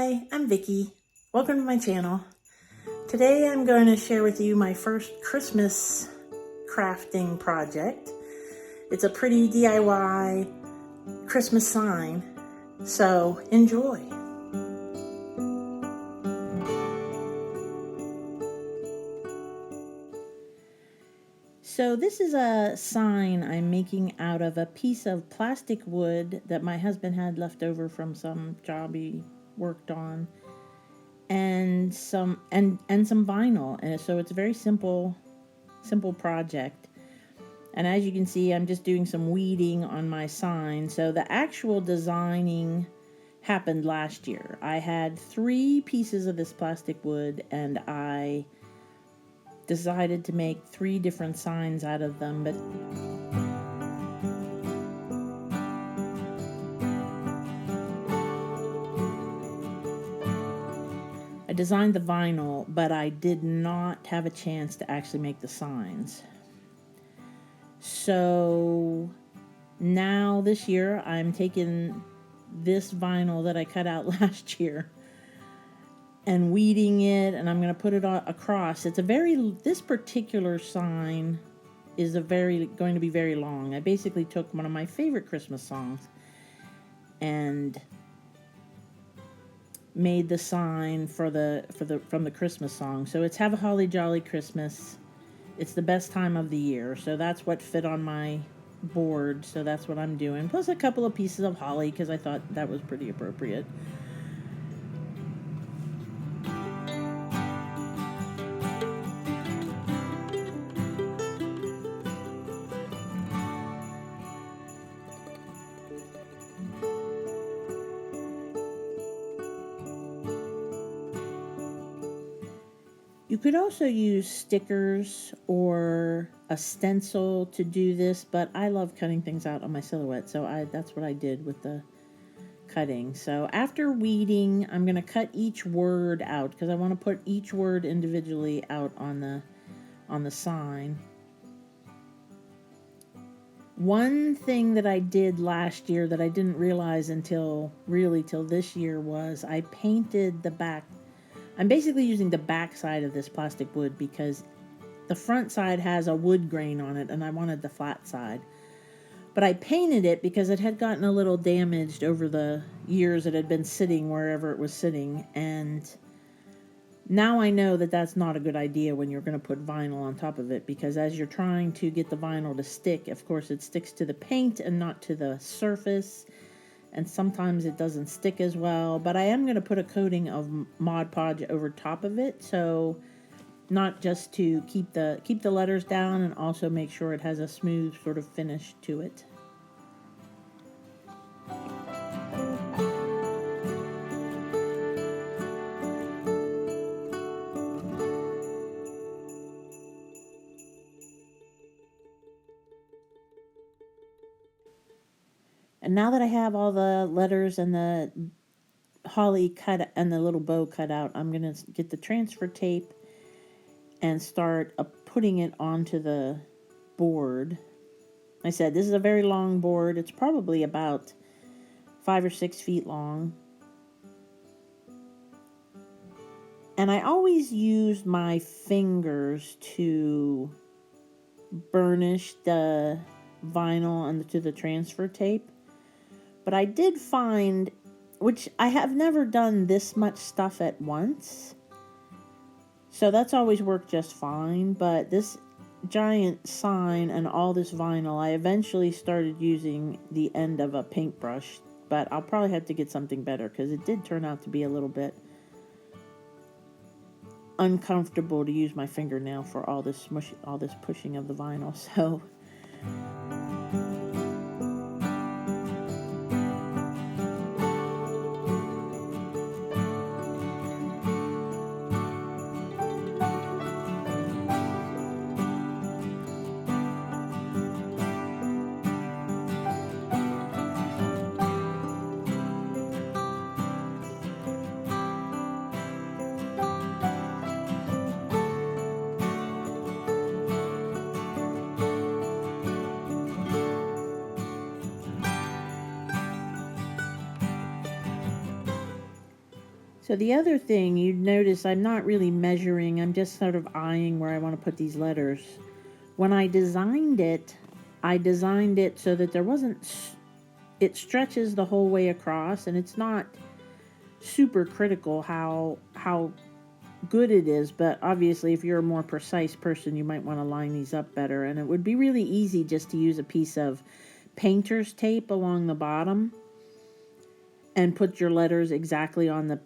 Hi, I'm Vicky. Welcome to my channel. Today I'm going to share with you my first Christmas crafting project. It's a pretty DIY Christmas sign, so enjoy. So this is a sign I'm making out of a piece of plastic wood that my husband had left over from some job he worked on, and some vinyl. And so it's a very simple project. And as you can see, I'm just doing some weeding on my sign. So the actual designing happened last year. I had 3 pieces of this plastic wood, and I decided to make 3 different signs out of them. But I designed the vinyl, but I did not have a chance to actually make the signs. So now this year I'm taking this vinyl that I cut out last year and weeding it, and I'm going to put it across. This particular sign is going to be very long. I basically took one of my favorite Christmas songs and made the sign from the Christmas song. So it's Have a Holly Jolly Christmas. It's the best time of the year. So that's what fit on my board. So that's what I'm doing. Plus a couple of pieces of holly because I thought that was pretty appropriate. You could also use stickers or a stencil to do this, but I love cutting things out on my silhouette, so that's what I did with the cutting. So after weeding, I'm going to cut each word out because I want to put each word individually out on the sign. One thing that I did last year that I didn't realize until this year was I painted the back. I'm basically using the back side of this plastic wood because the front side has a wood grain on it and I wanted the flat side. But I painted it because it had gotten a little damaged over the years it had been sitting wherever it was sitting. And now I know that that's not a good idea when you're going to put vinyl on top of it, because as you're trying to get the vinyl to stick, of course it sticks to the paint and not to the surface. And sometimes it doesn't stick as well, but I am going to put a coating of Mod Podge over top of it, so not just to keep the letters down, and also make sure it has a smooth sort of finish to it. And now that I have all the letters and the holly cut and the little bow cut out, I'm going to get the transfer tape and start putting it onto the board. I said this is a very long board. It's probably about 5 or 6 feet long. And I always use my fingers to burnish the vinyl onto the transfer tape. But I did find, which I have never done this much stuff at once, so that's always worked just fine. But this giant sign and all this vinyl, I eventually started using the end of a paintbrush, but I'll probably have to get something better because it did turn out to be a little bit uncomfortable to use my fingernail for all this pushing of the vinyl. So So the other thing you'd notice, I'm not really measuring, I'm just sort of eyeing where I want to put these letters. When I designed it so that there wasn't, it stretches the whole way across, and it's not super critical how good it is, but obviously if you're a more precise person, you might want to line these up better. And it would be really easy just to use a piece of painter's tape along the bottom and put your letters exactly on the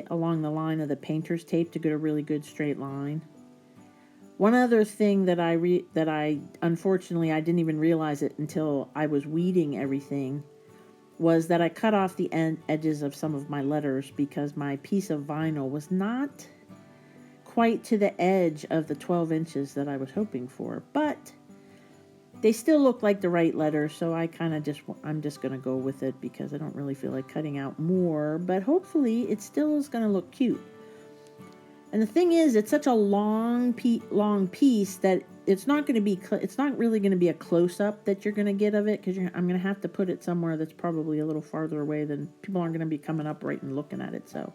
along the line of the painter's tape to get a really good straight line. One other thing that I unfortunately I didn't even realize it until I was weeding everything was that I cut off the edges of some of my letters because my piece of vinyl was not quite to the edge of the 12 inches that I was hoping for, but they still look like the right letters, so I'm just going to go with it because I don't really feel like cutting out more, but hopefully it still is going to look cute. And the thing is, it's such a long piece that it's not really going to be a close-up that you're going to get of it, because I'm going to have to put it somewhere that's probably a little farther away than people aren't going to be coming up right and looking at it. So,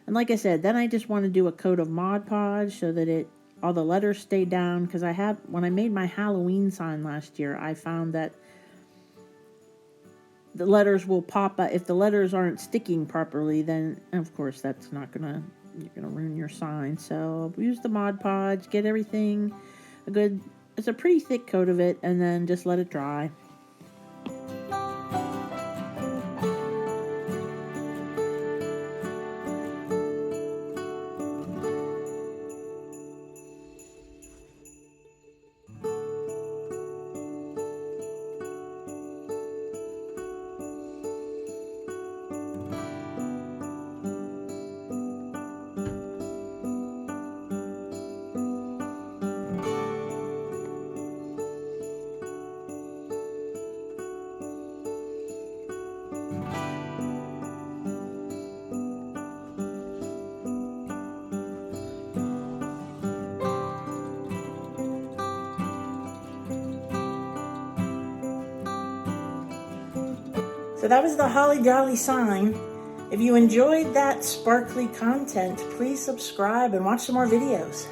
and like I said, then I just want to do a coat of Mod Podge so that all the letters stay down, because when I made my Halloween sign last year, I found that the letters will pop up. If the letters aren't sticking properly, then of course that's not gonna, you're gonna ruin your sign. So use the Mod Podge, get everything it's a pretty thick coat of it, and then just let it dry. So that was the Holly Jolly sign. If you enjoyed that sparkly content, please subscribe and watch some more videos.